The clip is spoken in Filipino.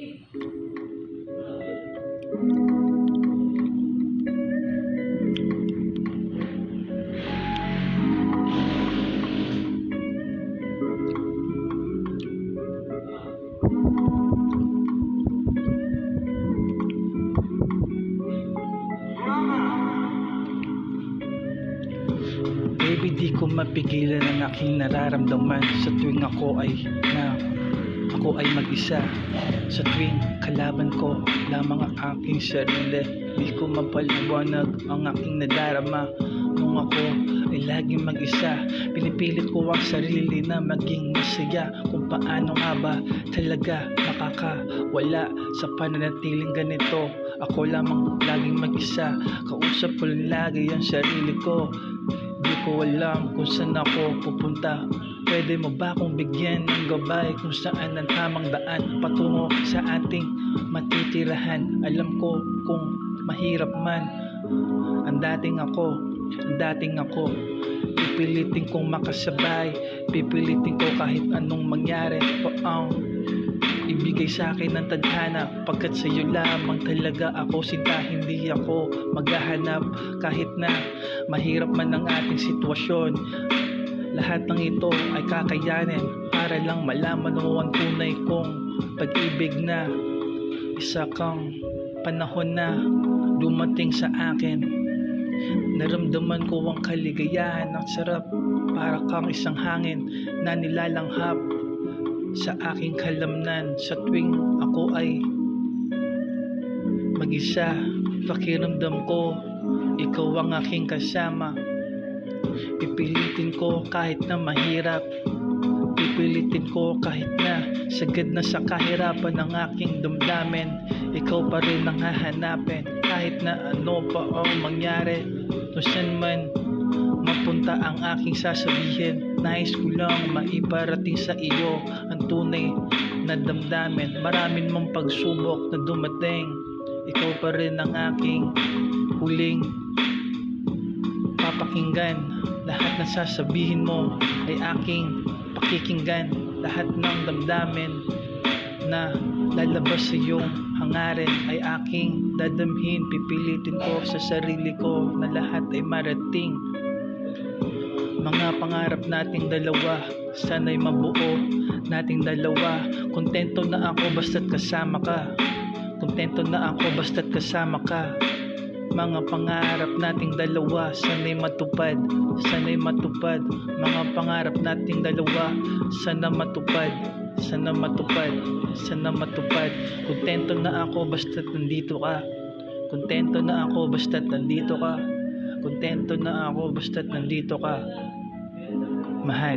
Baby, di ko mapigilan ang aking nararamdaman sa tuwing ako ay mag-isa. Sa tuwing kalaban ko lamang ang aking sarili, di ko mapaliwanag ang aking nadarama. Nung ako ay laging mag-isa, pinipilit ko ang sarili na maging masaya. Kung paano nga ba talaga makakawala sa pananatiling ganito. Ako lamang laging mag-isa, kausap ko lang lagi ang sarili ko. Di ko alam kung saan ako pupunta. Pwede mo ba akong bigyan ng gabay kung saan ang tamang daan patungo sa ating matitirahan? Alam ko kung mahirap man ang dating ako, pipilitin kong makasabay, pipilitin ko kahit anong mangyari. Ibigay sa akin ng tadhana, pagkat sa iyo lamang talaga ako sinta. Hindi ako maghahanap kahit na mahirap man ang ating sitwasyon. Lahat ng ito ay kakayanin para lang malaman mo ang tunay kong pag-ibig na isa kang panahon na dumating sa akin. Naramdaman ko ang kaligayahan, ang sarap, para kang isang hangin na nilalanghap sa aking kalamnan. Sa tuwing ako ay mag-isa, pakiramdam ko ikaw ang aking kasama. Pipilitin ko kahit na mahirap, pipilitin ko kahit na sagad na sa kahirapan ng aking damdamin. Ikaw pa rin ang hahanapin kahit na ano pa ang mangyari. Kung saan man mapunta ang aking sasabihin, nais ko lang maiparating sa iyo ang tunay na damdamin. Maraming mong pagsubok na dumating, ikaw pa rin ang aking huling papakinggan. Lahat na sasabihin mo ay aking pakikinggan. Lahat ng damdamin na lalabas sa iyong hangarin ay aking dadamhin. Pipilitin ko sa sarili ko na lahat ay marating. Mga pangarap nating dalawa, sana'y mabuo nating dalawa. Kontento na ako basta't kasama ka, kontento na ako basta't kasama ka. Mga pangarap nating dalawa, sana'y matupad, sana'y matupad. Mga pangarap nating dalawa, sana matupad, sana matupad, sana matupad. Kontento na ako basta't nandito ka, kontento na ako basta't nandito ka, kontento na ako basta't nandito ka, mahal.